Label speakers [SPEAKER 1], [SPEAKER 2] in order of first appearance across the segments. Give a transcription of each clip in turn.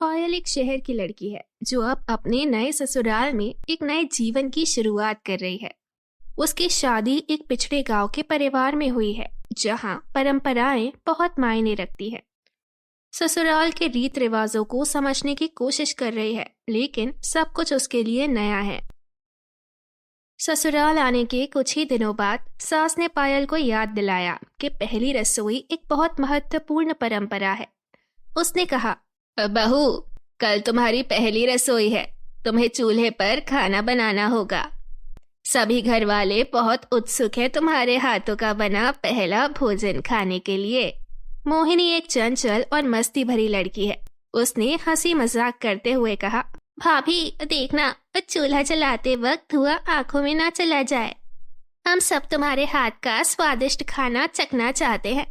[SPEAKER 1] पायल एक शहर की लड़की है जो अब अपने नए ससुराल में एक नए जीवन की शुरुआत कर रही है। उसकी शादी एक पिछड़े गांव के परिवार में हुई है जहां परंपराएं बहुत मायने रखती है। ससुराल के रीत रिवाजों को समझने की कोशिश कर रही है, लेकिन सब कुछ उसके लिए नया है। ससुराल आने के कुछ ही दिनों बाद सास ने पायल को याद दिलाया कि पहली रसोई एक बहुत महत्वपूर्ण परंपरा है। उसने कहा, बहू, कल तुम्हारी पहली रसोई है। तुम्हें चूल्हे पर खाना बनाना होगा। सभी घर वाले बहुत उत्सुक है तुम्हारे हाथों का बना पहला भोजन खाने के लिए। मोहिनी एक चंचल और मस्ती भरी लड़की है। उसने हंसी मजाक करते हुए कहा, भाभी देखना, चूल्हा जलाते वक्त धुआं आंखों में ना चला जाए। हम सब तुम्हारे हाथ का स्वादिष्ट खाना चखना चाहते हैं।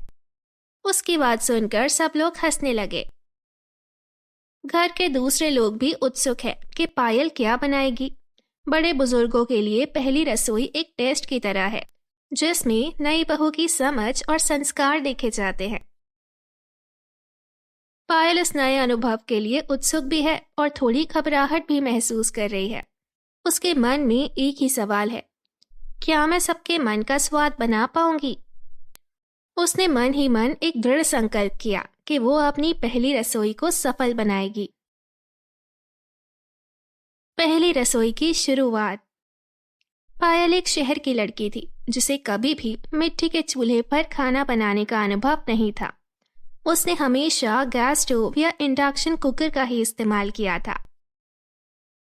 [SPEAKER 1] उसकी बात सुनकर सब लोग हंसने लगे। घर के दूसरे लोग भी उत्सुक है कि पायल क्या बनाएगी। बड़े बुजुर्गों के लिए पहली रसोई एक टेस्ट की तरह है जिसमें नई बहू की समझ और संस्कार देखे जाते हैं। पायल इस नए अनुभव के लिए उत्सुक भी है और थोड़ी घबराहट भी महसूस कर रही है। उसके मन में एक ही सवाल है, क्या मैं सबके मन का स्वाद बना पाऊंगी? उसने मन ही मन एक दृढ़ संकल्प किया कि वो अपनी पहली रसोई को सफल बनाएगी। पहली रसोई की शुरुआत। पायल एक शहर की लड़की थी जिसे कभी भी मिट्टी के चूल्हे पर खाना बनाने का अनुभव नहीं था। उसने हमेशा गैस स्टोव या इंडक्शन कुकर का ही इस्तेमाल किया था।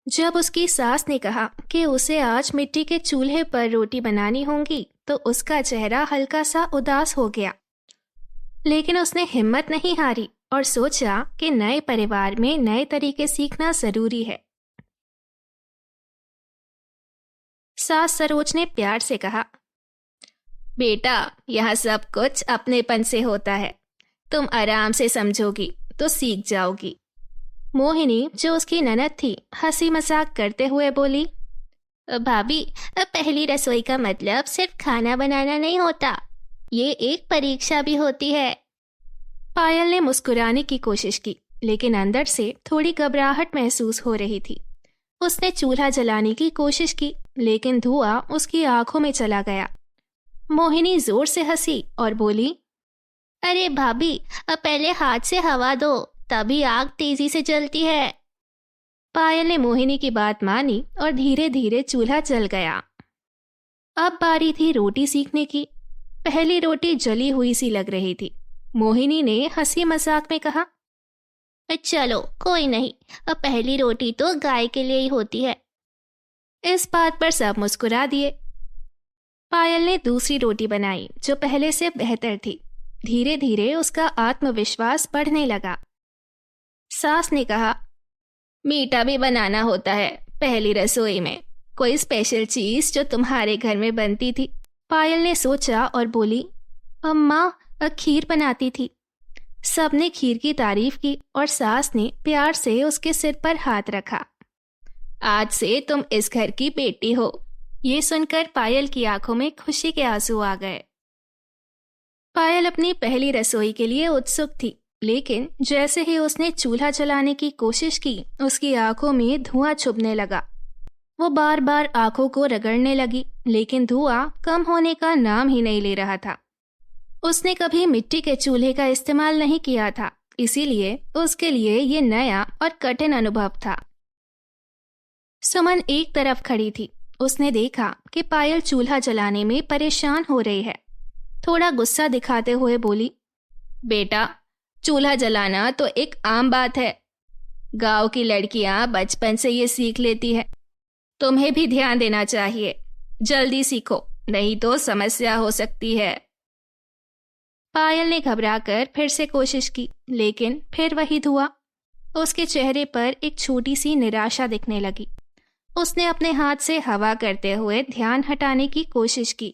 [SPEAKER 1] जब उसकी सास ने कहा कि उसे आज मिट्टी के चूल्हे पर रोटी बनानी होगी तो उसका चेहरा हल्का सा उदास हो गया, लेकिन उसने हिम्मत नहीं हारी और सोचा कि नए परिवार में नए तरीके सीखना जरूरी है। सास सरोज ने प्यार से कहा, बेटा, यह सब कुछ अपनेपन से होता है। तुम आराम से समझोगी तो सीख जाओगी। मोहिनी, जो उसकी ननद थी, हंसी मजाक करते हुए बोली, भाभी, पहली रसोई का मतलब सिर्फ खाना बनाना नहीं होता, ये एक परीक्षा भी होती है। पायल ने मुस्कुराने की कोशिश की, लेकिन अंदर से थोड़ी घबराहट महसूस हो रही थी। उसने चूल्हा जलाने की कोशिश की, लेकिन धुआं उसकी आंखों में चला गया। मोहिनी जोर से हंसी और बोली, अरे भाभी, अब पहले हाथ से हवा दो, तभी आग तेजी से जलती है। पायल ने मोहिनी की बात मानी और धीरे धीरे चूल्हा जल गया। अब बारी थी रोटी सीखने की। पहली रोटी जली हुई सी लग रही थी। मोहिनी ने हंसी मजाक में कहा, चलो कोई नहीं, अब पहली रोटी तो गाय के लिए ही होती है। इस बात पर सब मुस्कुरा दिए। पायल ने दूसरी रोटी बनाई जो पहले से बेहतर थी। धीरे धीरे उसका आत्मविश्वास बढ़ने लगा। सास ने कहा, मीठा भी बनाना होता है पहली रसोई में। कोई स्पेशल चीज जो तुम्हारे घर में बनती थी? पायल ने सोचा और बोली, अम्मा खीर बनाती थी। सबने खीर की तारीफ की और सास ने प्यार से उसके सिर पर हाथ रखा। आज से तुम इस घर की बेटी हो। ये सुनकर पायल की आंखों में खुशी के आंसू आ गए। पायल अपनी पहली रसोई के लिए उत्सुक थी, लेकिन जैसे ही उसने चूल्हा जलाने की कोशिश की, उसकी आंखों में धुआं चुभने लगा। वो बार बार आंखों को रगड़ने लगी, लेकिन धुआं कम होने का नाम ही नहीं ले रहा था। उसने कभी मिट्टी के चूल्हे का इस्तेमाल नहीं किया था, इसीलिए उसके लिए ये नया और कठिन अनुभव था। सुमन एक तरफ खड़ी थी। उसने देखा कि पायल चूल्हा जलाने में परेशान हो रही है। थोड़ा गुस्सा दिखाते हुए बोली, बेटा, चूल्हा जलाना तो एक आम बात है। गांव की लड़कियां बचपन से ये सीख लेती है। तुम्हें भी ध्यान देना चाहिए। जल्दी सीखो, नहीं तो समस्या हो सकती है। पायल ने घबराकर फिर से कोशिश की, लेकिन फिर वही धुआं। उसके चेहरे पर एक छोटी सी निराशा दिखने लगी। उसने अपने हाथ से हवा करते हुए ध्यान हटाने की कोशिश की।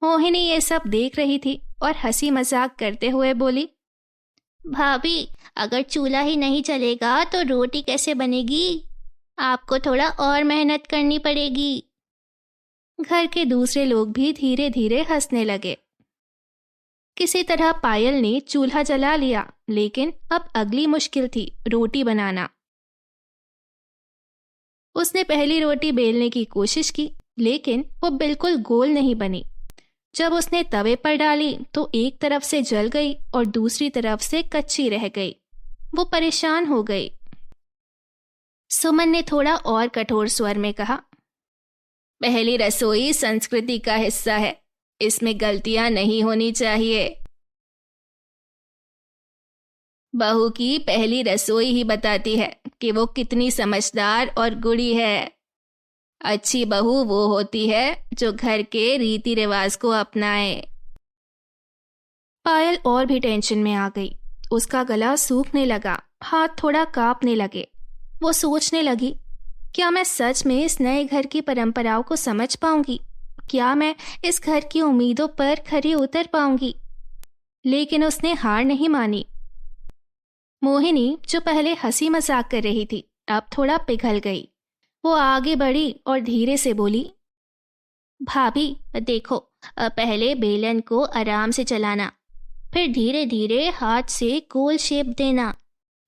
[SPEAKER 1] मोहिनी ये सब देख रही थी और हंसी मजाक करते हुए बोली, भाभी, अगर चूल्हा ही नहीं चलेगा तो रोटी कैसे बनेगी? आपको थोड़ा और मेहनत करनी पड़ेगी। घर के दूसरे लोग भी धीरे धीरे हंसने लगे। किसी तरह पायल ने चूल्हा जला लिया, लेकिन अब अगली मुश्किल थी रोटी बनाना। उसने पहली रोटी बेलने की कोशिश की, लेकिन वो बिल्कुल गोल नहीं बनी। जब उसने तवे पर डाली तो एक तरफ से जल गई और दूसरी तरफ से कच्ची रह गई। वो परेशान हो गई। सुमन ने थोड़ा और कठोर स्वर में कहा, पहली रसोई संस्कृति का हिस्सा है, इसमें गलतियां नहीं होनी चाहिए। बहू की पहली रसोई ही बताती है कि वो कितनी समझदार और गुड़ी है। अच्छी बहू वो होती है जो घर के रीति रिवाज को अपनाए। पायल और भी टेंशन में आ गई। उसका गला सूखने लगा, हाथ थोड़ा कांपने लगे। वो सोचने लगी, क्या मैं सच में इस नए घर की परंपराओं को समझ पाऊंगी? क्या मैं इस घर की उम्मीदों पर खरी उतर पाऊंगी? लेकिन उसने हार नहीं मानी। मोहिनी, जो पहले हंसी मजाक कर रही थी, अब थोड़ा पिघल गई। वो आगे बढ़ी और धीरे से बोली, भाभी देखो, पहले बेलन को आराम से चलाना, फिर धीरे धीरे हाथ से गोल शेप देना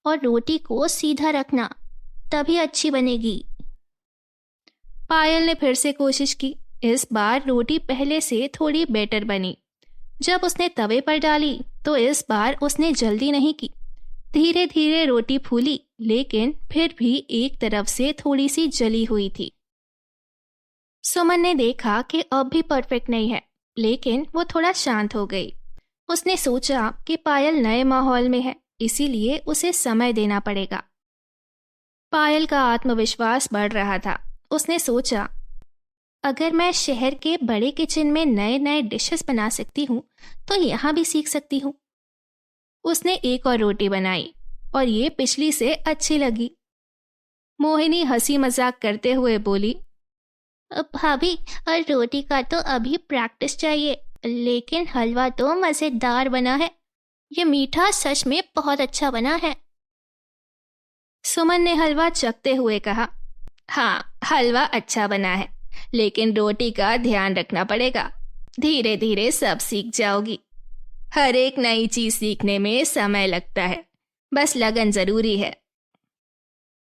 [SPEAKER 1] और रोटी को सीधा रखना, तभी अच्छी बनेगी। पायल ने फिर से कोशिश की। इस बार रोटी पहले से थोड़ी बेटर बनी। जब उसने तवे पर डाली तो इस बार उसने जल्दी नहीं की। धीरे धीरे रोटी फूली, लेकिन फिर भी एक तरफ से थोड़ी सी जली हुई थी। सुमन ने देखा कि अब भी परफेक्ट नहीं है, लेकिन वो थोड़ा शांत हो गई। उसने सोचा कि पायल नए माहौल में है, इसीलिए उसे समय देना पड़ेगा। पायल का आत्मविश्वास बढ़ रहा था। उसने सोचा, अगर मैं शहर के बड़े किचन में नए नए डिशेस बना सकती हूँ तो यहाँ भी सीख सकती हूँ। उसने एक और रोटी बनाई और ये पिछली से अच्छी लगी। मोहिनी हंसी मजाक करते हुए बोली, भाभी, और रोटी का तो अभी प्रैक्टिस चाहिए, लेकिन हलवा तो मजेदार बना है। ये मीठा सच में बहुत अच्छा बना है। सुमन ने हलवा चखते हुए कहा, हाँ, हलवा अच्छा बना है, लेकिन रोटी का ध्यान रखना पड़ेगा। धीरे धीरे सब सीख जाओगी। हर एक नई चीज सीखने में समय लगता है, बस लगन जरूरी है।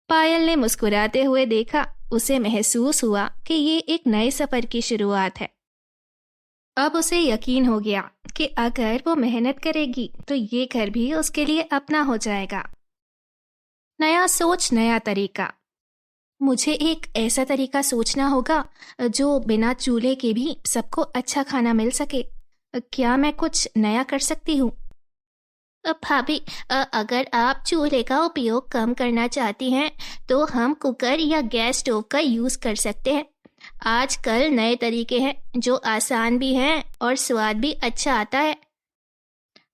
[SPEAKER 1] पायल ने मुस्कुराते हुए देखा। उसे महसूस हुआ कि ये एक नए सफर की शुरुआत है। अब उसे यकीन हो गया कि अगर वो मेहनत करेगी तो ये घर भी उसके लिए अपना हो जाएगा। नया सोच, नया तरीका। मुझे एक ऐसा तरीका सोचना होगा जो बिना चूल्हे के भी सबको अच्छा खाना मिल सके। क्या मैं कुछ नया कर सकती हूँ? भाभी, अगर आप चूल्हे का उपयोग कम करना चाहती हैं तो हम कुकर या गैस स्टोव का यूज़ कर सकते हैं। आजकल नए तरीके हैं जो आसान भी हैं और स्वाद भी अच्छा आता है।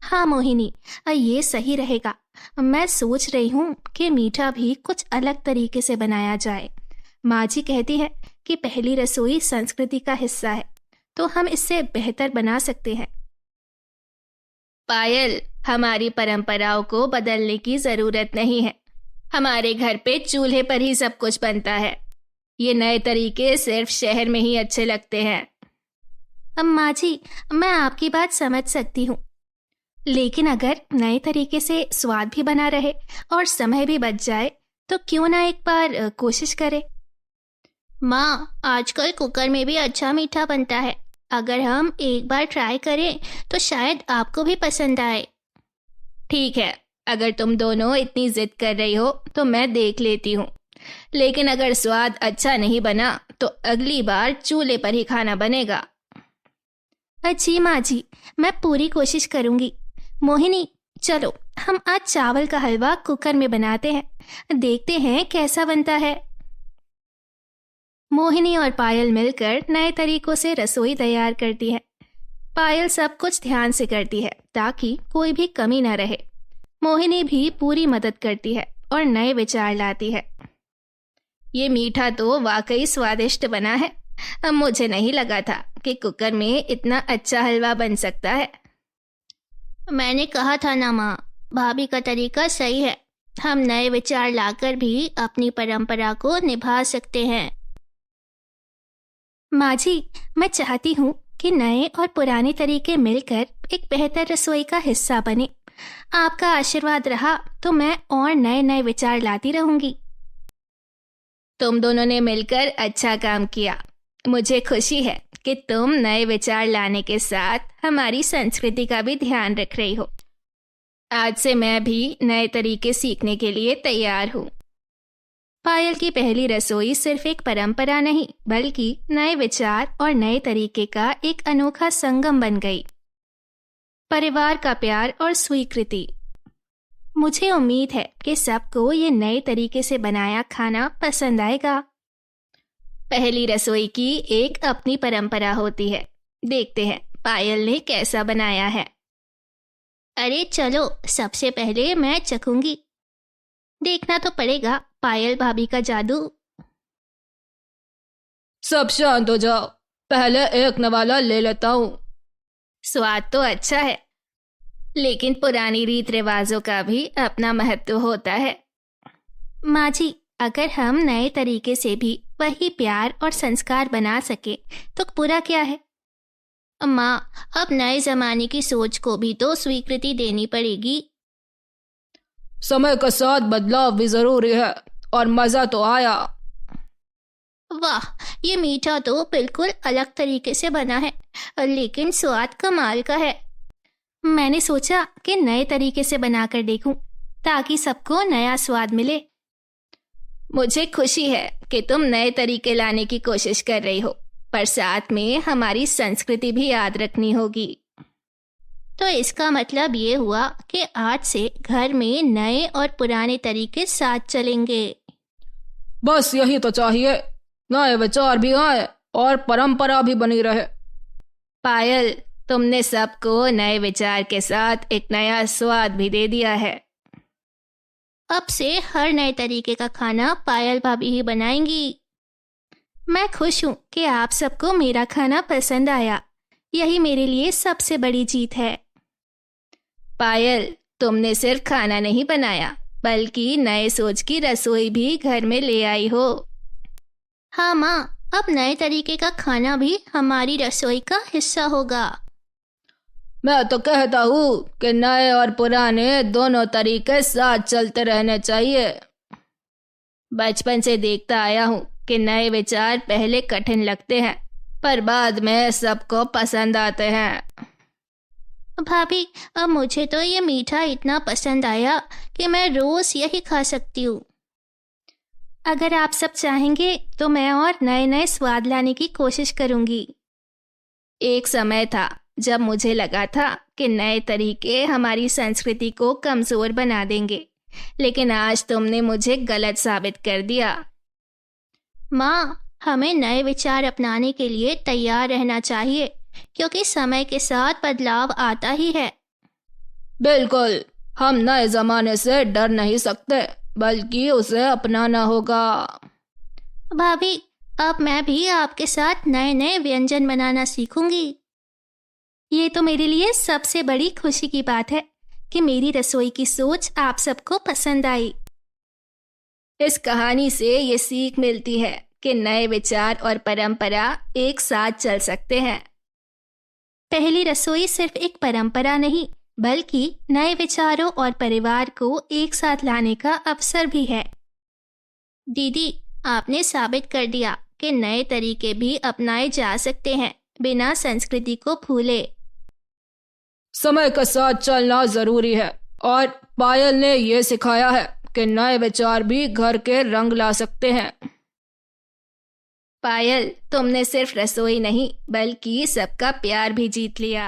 [SPEAKER 1] हाँ मोहिनी, ये सही रहेगा। मैं सोच रही हूँ कि मीठा भी कुछ अलग तरीके से बनाया जाए। माँ जी कहती है कि पहली रसोई संस्कृति का हिस्सा है, तो हम इससे बेहतर बना सकते हैं। पायल, हमारी परंपराओं को बदलने की जरूरत नहीं है। हमारे घर पे चूल्हे पर ही सब कुछ बनता है। ये नए तरीके सिर्फ शहर में ही अच्छे लगते हैं। अम्मा जी, मैं आपकी बात समझ सकती हूँ, लेकिन अगर नए तरीके से स्वाद भी बना रहे और समय भी बच जाए तो क्यों ना एक बार कोशिश करें। माँ, आजकल कुकर में भी अच्छा मीठा बनता है। अगर हम एक बार ट्राई करें तो शायद आपको भी पसंद आए। ठीक है, अगर तुम दोनों इतनी जिद कर रही हो तो मैं देख लेती हूँ, लेकिन अगर स्वाद अच्छा नहीं बना तो अगली बार चूल्हे पर ही खाना बनेगा। जी माँ जी, मैं पूरी कोशिश करूँगी। मोहिनी, चलो हम आज चावल का हलवा कुकर में बनाते हैं, देखते हैं कैसा बनता है। मोहिनी और पायल मिलकर नए तरीकों से रसोई तैयार करती है। पायल सब कुछ ध्यान से करती है ताकि कोई भी कमी न रहे। मोहिनी भी पूरी मदद करती है और नए विचार लाती है। ये मीठा तो वाकई स्वादिष्ट बना है। अब मुझे नहीं लगा था कि कुकर में इतना अच्छा हलवा बन सकता है। मैंने कहा था ना माँ, भाभी का तरीका सही है। हम नए विचार लाकर भी अपनी परंपरा को निभा सकते हैं। माँ जी, मैं चाहती हूँ कि नए और पुराने तरीके मिलकर एक बेहतर रसोई का हिस्सा बने। आपका आशीर्वाद रहा तो मैं और नए नए विचार लाती रहूंगी। तुम दोनों ने मिलकर अच्छा काम किया। मुझे खुशी है कि तुम नए विचार लाने के साथ हमारी संस्कृति का भी ध्यान रख रही हो। आज से मैं भी नए तरीके सीखने के लिए तैयार हूँ। पायल की पहली रसोई सिर्फ एक परंपरा नहीं, बल्कि नए विचार और नए तरीके का एक अनोखा संगम बन गई। परिवार का प्यार और स्वीकृति। मुझे उम्मीद है कि सबको ये नए तरीके से बनाया खाना पसंद आएगा। पहली रसोई की एक अपनी परंपरा होती है। देखते हैं पायल ने कैसा बनाया है। अरे चलो, सबसे पहले मैं चखूंगी। देखना तो पड़ेगा पायल भाभी का जादू।
[SPEAKER 2] सब शांत हो जाओ, पहले एक नवाला ले लेता हूँ।
[SPEAKER 1] स्वाद तो अच्छा है, लेकिन पुरानी रीत रिवाजों का भी अपना महत्व होता है। माँ जी, अगर हम नए तरीके से भी वही प्यार और संस्कार बना सके तो बुरा क्या है? माँ, अब नए जमाने की सोच को भी तो स्वीकृति देनी पड़ेगी।
[SPEAKER 2] समय के साथ बदलाव भी जरूरी है और मजा तो आया।
[SPEAKER 1] वाह, ये मीठा तो बिल्कुल अलग तरीके से बना है, लेकिन स्वाद कमाल का है। मैंने सोचा कि नए तरीके से बनाकर देखूं ताकि सबको नया स्वाद मिले। मुझे खुशी है कि तुम नए तरीके लाने की कोशिश कर रही हो, पर साथ में हमारी संस्कृति भी याद रखनी होगी। तो इसका मतलब ये हुआ कि आज से घर में नए और पुराने तरीके साथ चलेंगे।
[SPEAKER 2] बस यही तो चाहिए, नए विचार भी आए और परंपरा भी बनी रहे।
[SPEAKER 1] पायल, तुमने सबको नए विचार के साथ एक नया स्वाद भी दे दिया है। अब से हर नए तरीके का खाना पायल भाभी ही बनाएंगी। मैं खुश हूँ कि आप सबको मेरा खाना पसंद आया। यही मेरे लिए सबसे बड़ी जीत है। पायल, तुमने सिर्फ खाना नहीं बनाया, बल्कि नए सोच की रसोई भी घर में ले आई हो। हाँ माँ, अब नए तरीके का खाना भी हमारी रसोई का हिस्सा होगा।
[SPEAKER 2] मैं तो कहता हूँ कि नए और पुराने दोनों तरीके साथ चलते रहने चाहिए।
[SPEAKER 1] बचपन से देखता आया हूँ कि नए विचार पहले कठिन लगते हैं, पर बाद में सबको पसंद आते हैं। भाभी, अब मुझे तो ये मीठा इतना पसंद आया कि मैं रोज यही खा सकती हूँ। अगर आप सब चाहेंगे तो मैं और नए नए स्वाद लाने की कोशिश करूँगी। एक समय था जब मुझे लगा था कि नए तरीके हमारी संस्कृति को कमज़ोर बना देंगे, लेकिन आज तुमने मुझे गलत साबित कर दिया। माँ, हमें नए विचार अपनाने के लिए तैयार रहना चाहिए, क्योंकि समय के साथ बदलाव आता ही है।
[SPEAKER 2] बिल्कुल, हम नए जमाने से डर नहीं सकते, बल्कि उसे अपनाना होगा।
[SPEAKER 1] भाभी, अब मैं भी आपके साथ नए नए व्यंजन बनाना सीखूंगी। ये तो मेरे लिए सबसे बड़ी खुशी की बात है कि मेरी रसोई की सोच आप सबको पसंद आई। इस कहानी से ये सीख मिलती है कि नए विचार और परंपरा एक साथ चल सकते हैं। पहली रसोई सिर्फ एक परंपरा नहीं, बल्कि नए विचारों और परिवार को एक साथ लाने का अवसर भी है। दीदी, आपने साबित कर दिया कि नए तरीके भी अपनाए जा सकते हैं बिना संस्कृति को भूले।
[SPEAKER 2] समय के साथ चलना जरूरी है और पायल ने ये सिखाया है कि नए विचार भी घर के रंग ला सकते हैं।
[SPEAKER 1] पायल, तुमने सिर्फ रसोई नहीं, बल्कि सबका प्यार भी जीत लिया।